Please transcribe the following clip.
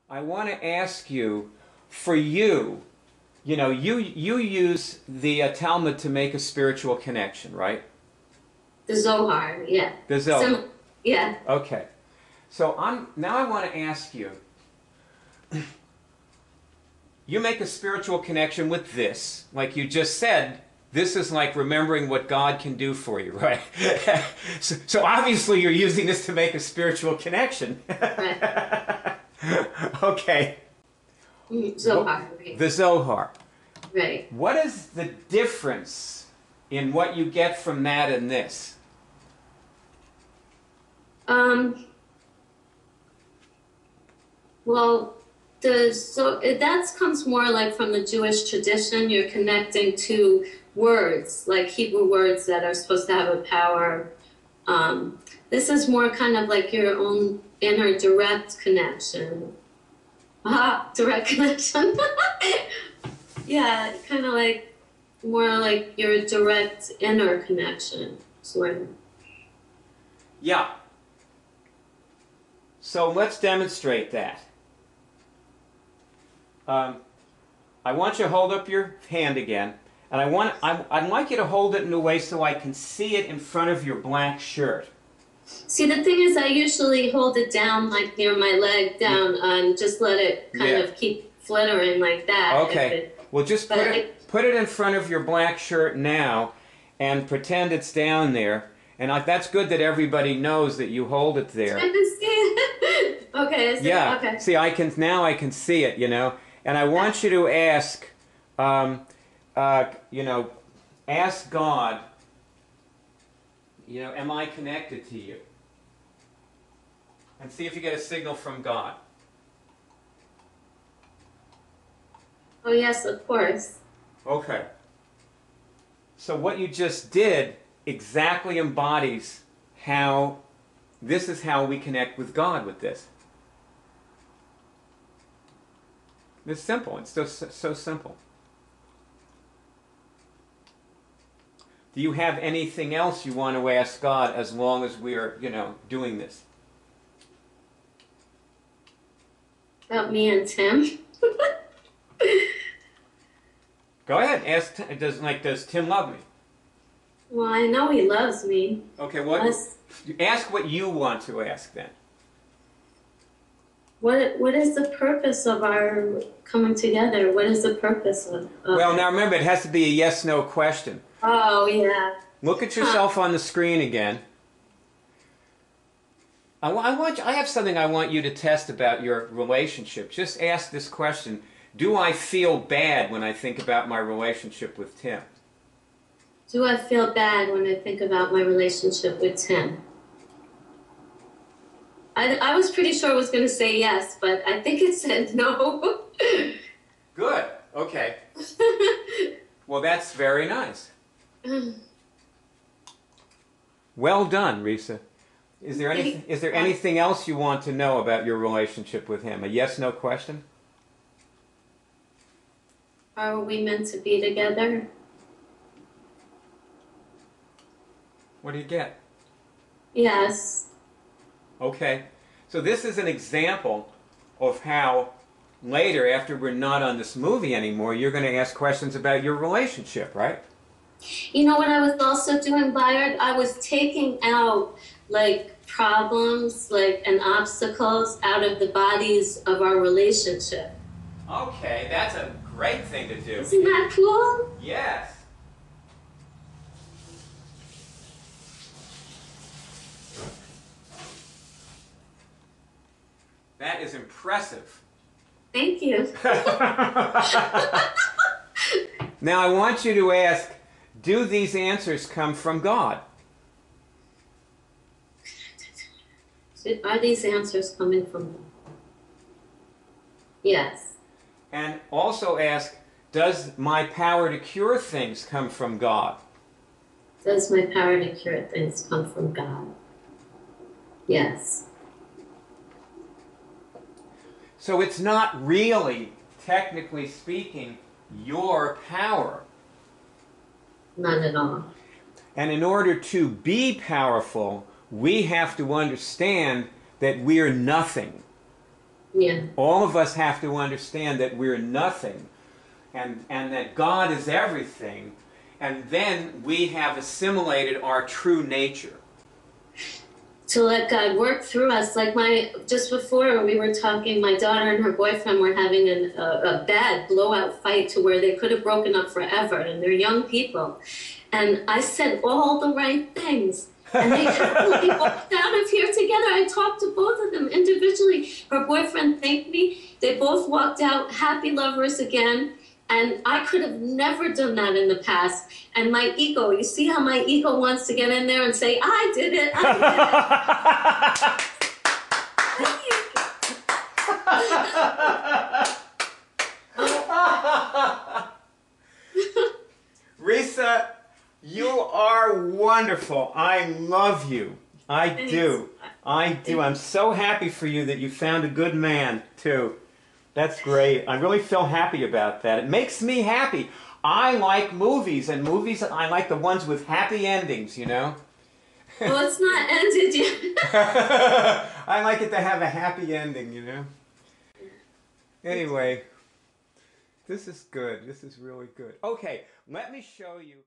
I want to ask you, for you, you use the Talmud to make a spiritual connection, right? The Zohar, yeah. The Zohar. Yeah. Okay. So now I want to ask you, you make a spiritual connection with this, like you just said. This is like remembering what God can do for you, right? So obviously you're using this to make a spiritual connection. Right. Okay. Zohar, right. The Zohar. Right. What is the difference in what you get from that and this? Well, that comes more like from the Jewish tradition. You're connecting to words, like Hebrew words that are supposed to have a power. This is more kind of like your own inner direct connection. Direct connection. Yeah, kind of like more like your direct inner connection, sort of. Yeah. So let's demonstrate that. I want you to hold up your hand again, and I'd like you to hold it in a way so I can see it in front of your black shirt. See, the thing is, I usually hold it down, like near my leg, down, and just let it kind of keep flittering like that. Okay. Well, just put it in front of your black shirt now, and pretend it's down there. And that's good that everybody knows that you hold it there. I can see it. Okay. Yeah. Okay. See, I can see it. And I want you to ask, ask God, am I connected to you? And see if you get a signal from God. Oh, yes, of course. Okay. So what you just did exactly embodies this is how we connect with God with this. It's simple. It's so simple. Do you have anything else you want to ask God as long as we are, doing this? About me and Tim? Go ahead. Ask. Does Tim love me? Well, I know he loves me. Okay. Ask what you want to ask then. What is the purpose of our coming together? What is the purpose of Well, now remember, it has to be a yes/no question. Oh, yeah. Look at yourself on the screen again. I have something I want you to test about your relationship. Just ask this question. Do I feel bad when I think about my relationship with Tim? Do I feel bad when I think about my relationship with Tim? I was pretty sure I was going to say yes, but I think it said no. Good. Okay. Well, that's very nice. Well done, Risa. Is there anything else you want to know about your relationship with him? A yes/no question? Are we meant to be together? What do you get? Yes. Okay. So this is an example of how later, after we're not on this movie anymore, you're going to ask questions about your relationship, right? You know what I was also doing, Bayard? I was taking out, problems, and obstacles out of the bodies of our relationship. Okay, that's a great thing to do. Isn't that cool? Yes. That is impressive. Thank you. Now I want you to ask, do these answers come from God? Are these answers coming from God? Yes. And also ask, does my power to cure things come from God? Does my power to cure things come from God? Yes. So it's not really, technically speaking, your power. Not at all. And in order to be powerful, we have to understand that we're nothing. Yeah. All of us have to understand that we're nothing, and that God is everything, and then we have assimilated our true nature. To let God work through us. Like just before we were talking, my daughter and her boyfriend were having a bad blowout fight to where they could have broken up forever, and they're young people. And I said all the right things. And they happily walked out of here together. I talked to both of them individually. Her boyfriend thanked me. They both walked out happy lovers again. And I could have never done that in the past. And my ego, you see how my ego wants to get in there and say, I did it, I did it. Risa, you are wonderful. I love you. I do. I do. I'm so happy for you that you found a good man, too. That's great. I really feel happy about that. It makes me happy. I like movies, and movies, I like the ones with happy endings, you know? Well, it's not ended yet. I like it to have a happy ending, you know? Anyway, this is good. This is really good. Okay, let me show you.